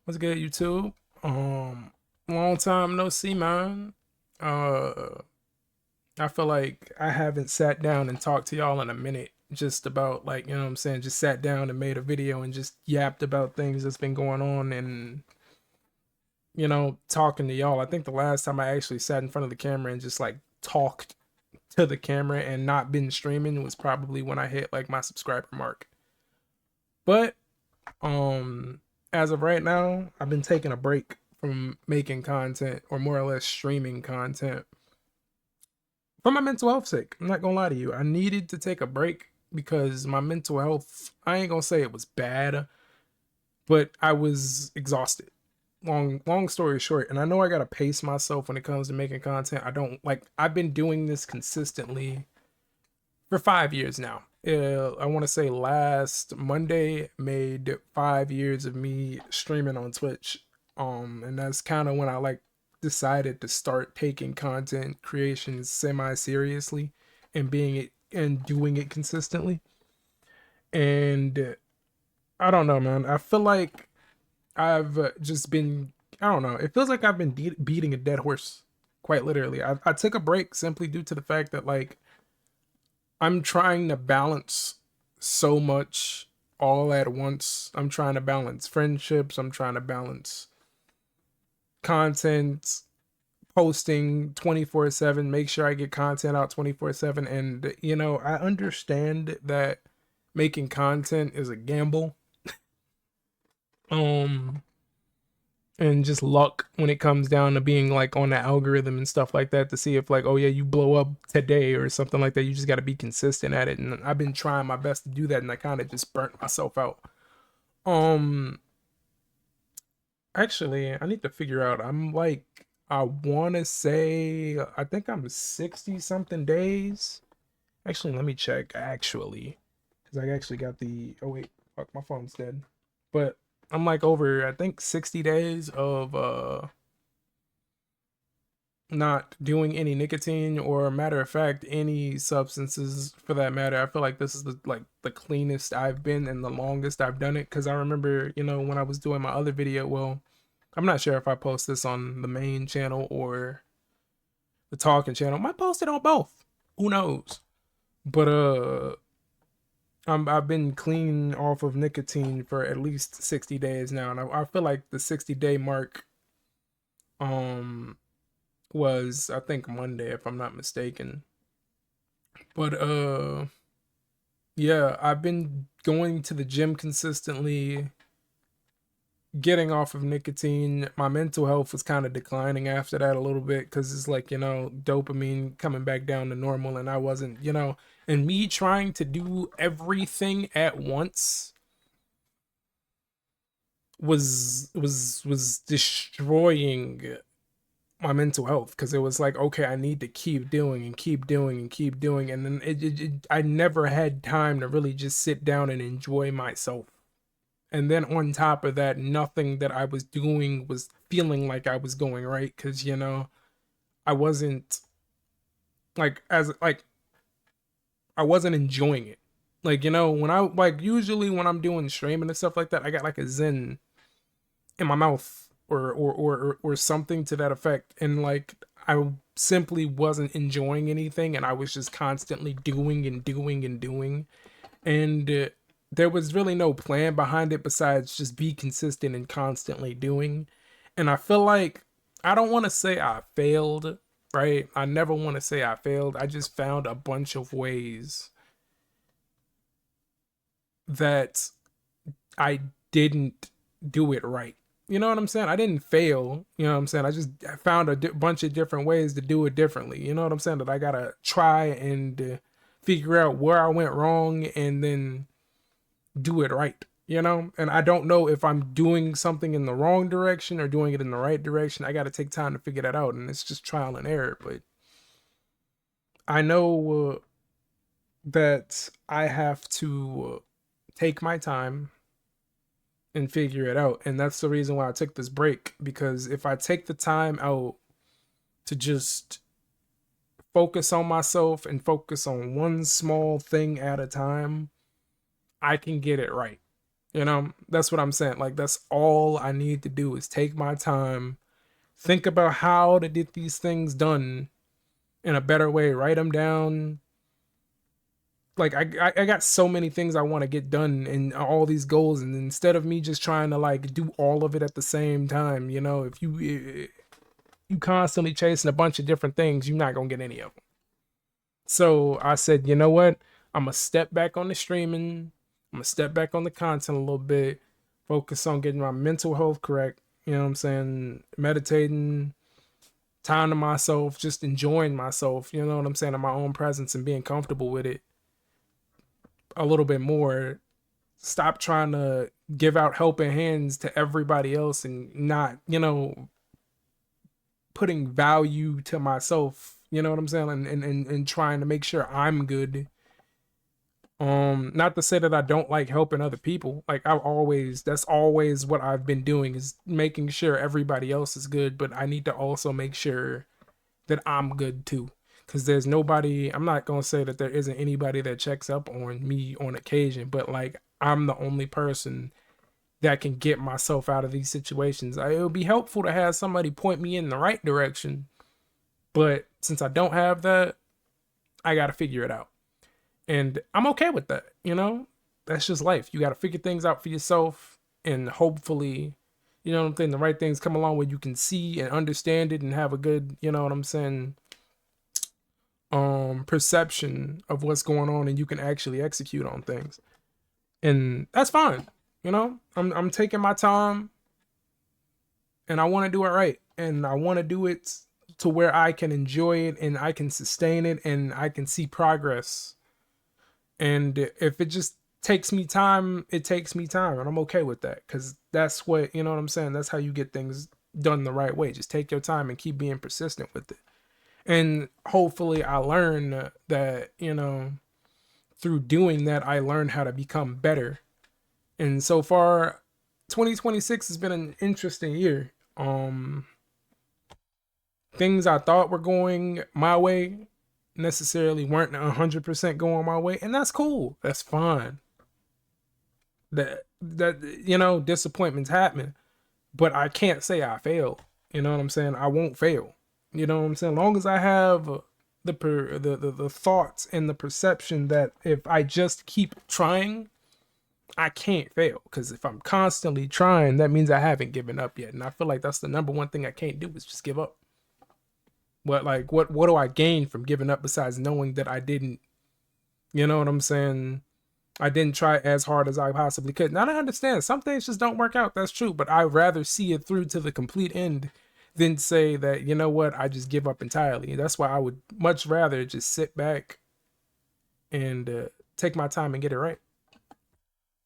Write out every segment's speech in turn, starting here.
What's good, YouTube? Long time no see, man. Uh, I feel like I haven't sat down and talked to y'all in a minute, just about like, you know what I'm saying, just sat down and made a video and just yapped about things that's been going on and, talking to y'all. I think the last time I actually sat in front of the camera and just like talked to the camera and not been streaming was probably when I hit like my subscriber mark. But Um, as of right now, I've been taking a break from making content or more or less streaming content for my mental health sake. I'm not gonna lie to you. I needed to take a break because my mental health, I ain't gonna say it was bad, but I was exhausted. Long story short, and I know I gotta pace myself when it comes to making content. I don't like I've been doing this consistently for 5 years now. I want to say last Monday made 5 years of me streaming on Twitch. And that's kind of when I like decided to start taking content creation semi seriously and being it and doing it consistently. And I don't know, man. I feel like I've just been. I don't know. It feels like I've been beating a dead horse, quite literally. I took a break simply due to the fact that like I'm trying to balance so much all at once. I'm trying to balance friendships. I'm trying to balance content, posting 24/7, make sure I get content out 24/7. And, I understand that making content is a gamble. Um, and just luck when it comes down to being like on the algorithm and stuff like that to see if like, oh yeah, you blow up today or something like that. You just got to be consistent at it, and I've been trying my best to do that, and I kind of just burnt myself out. um Actually, I need to figure out, I'm like, I want to say I think I'm 60 something days. Actually, let me check actually, because I actually got the, oh wait, fuck, my phone's dead. But I'm like over, I think, 60 days of not doing any nicotine, or matter of fact any substances for that matter. I feel like this is the cleanest I've been and the longest I've done it, because I remember, when I was doing my other video, well, I'm not sure if I post this on the main channel or the talking channel. I might post it on both, who knows. But I've been clean off of nicotine for at least 60 days now, and I feel like the 60-day mark um was, I think, Monday, if I'm not mistaken. But yeah, I've been going to the gym consistently, getting off of nicotine. My mental health was kind of declining after that a little bit, because it's like, dopamine coming back down to normal, and I wasn't, and me trying to do everything at once was destroying my mental health, because it was like, okay, I need to keep doing and keep doing and keep doing, and then I never had time to really just sit down and enjoy myself. And then on top of that, nothing that I was doing was feeling like I was going right, because I wasn't like, as like, I wasn't enjoying it. Like, when I like, usually when I'm doing streaming and stuff like that, I got like a zen in my mouth, or something to that effect, and like, I simply wasn't enjoying anything, and I was just constantly doing and doing and doing, and there was really no plan behind it besides just be consistent and constantly doing. And I feel like, I don't want to say I failed, right? I never want to say I failed. I just found a bunch of ways that I didn't do it right. You know what I'm saying? I didn't fail. You know what I'm saying? I just found a bunch of different ways to do it differently. You know what I'm saying? That I gotta try and figure out where I went wrong, and then do it right. And I don't know if I'm doing something in the wrong direction or doing it in the right direction. I got to take time to figure that out, and it's just trial and error. But I know that I have to take my time and figure it out. And that's the reason why I took this break, because if I take the time out to just focus on myself and focus on one small thing at a time, I can get it right. You know, that's what I'm saying. Like, that's all I need to do is take my time, think about how to get these things done in a better way, write them down. Like, I got so many things I want to get done and all these goals, and instead of me just trying to like do all of it at the same time, you know, if you constantly chasing a bunch of different things, you're not gonna get any of them. So I said, you know what? I'm gonna step back on the streaming. I'm gonna step back on the content a little bit, focus on getting my mental health correct. You know what I'm saying? Meditating, time to myself, just enjoying myself. You know what I'm saying? In my own presence and being comfortable with it a little bit more. Stop trying to give out helping hands to everybody else and not, you know, putting value to myself. You know what I'm saying? And trying to make sure I'm good. Not to say that I don't like helping other people. Like, that's always what I've been doing, is making sure everybody else is good, but I need to also make sure that I'm good too. Cause there's nobody, I'm not gonna say that there isn't anybody that checks up on me on occasion, but like, I'm the only person that can get myself out of these situations. It would be helpful to have somebody point me in the right direction, but since I don't have that, I gotta figure it out. And I'm okay with that, you know? That's just life. You gotta figure things out for yourself, and hopefully, you know what I'm saying, the right things come along where you can see and understand it and have a good, you know what I'm saying, perception of what's going on, and you can actually execute on things. And that's fine. You know, I'm taking my time, and I want to do it right, and I want to do it to where I can enjoy it and I can sustain it and I can see progress. And if it just takes me time, it takes me time, and I'm okay with that, cuz that's what, you know what I'm saying, that's how you get things done the right way. Just take your time and keep being persistent with it. And hopefully I learn that, you know, through doing that I learned how to become better. And so far 2026 has been an interesting year. Things I thought were going my way necessarily weren't 100% going my way, and that's cool. That's fine. That you know, disappointments happen, but I can't say I failed. You know what I'm saying? I won't fail. You know what I'm saying? As long as I have the thoughts and the perception that if I just keep trying, I can't fail. Because if I'm constantly trying, that means I haven't given up yet. And I feel like that's the number one thing I can't do, is just give up. What do I gain from giving up besides knowing that I didn't, you know what I'm saying, I didn't try as hard as I possibly could. Now I understand some things just don't work out. That's true, but I'd rather see it through to the complete end than say that, you know what, I just give up entirely. That's why I would much rather just sit back and take my time and get it right.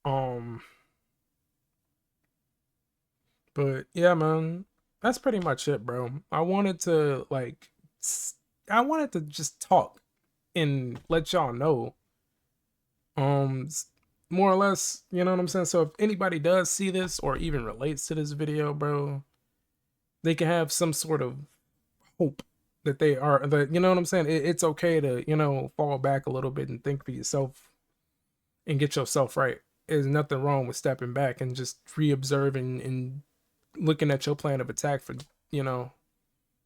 Um, but yeah, man, that's pretty much it, bro. I wanted to like, I wanted to just talk and let y'all know, um, more or less, you know what I'm saying. So if anybody does see this or even relates to this video, bro, they can have some sort of hope that they are, that, you know what I'm saying. It's okay to, you know, fall back a little bit and think for yourself and get yourself right. There's nothing wrong with stepping back and just re-observing and looking at your plan of attack for, you know,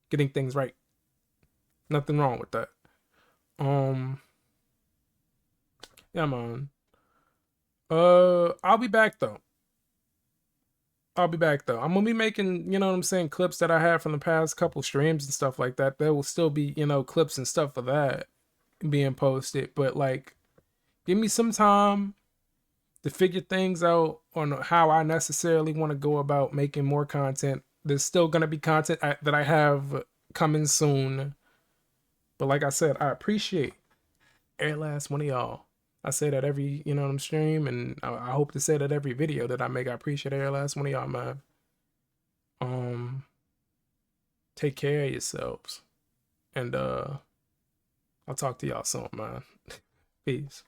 getting things right. Nothing wrong with that. Um, yeah, man. I'll be back though. I'll be back though. I'm gonna be making, you know what I'm saying, clips that I had from the past couple streams and stuff like that. There will still be, you know, clips and stuff of that being posted. But like, give me some time to figure things out on how I necessarily want to go about making more content. There's still gonna be content that I have coming soon. But like I said, I appreciate every last one of y'all. I say that every, you know, I'm stream, and I hope to say that every video that I make. I appreciate every last one of y'all, man. Take care of yourselves, and I'll talk to y'all soon, man. Peace.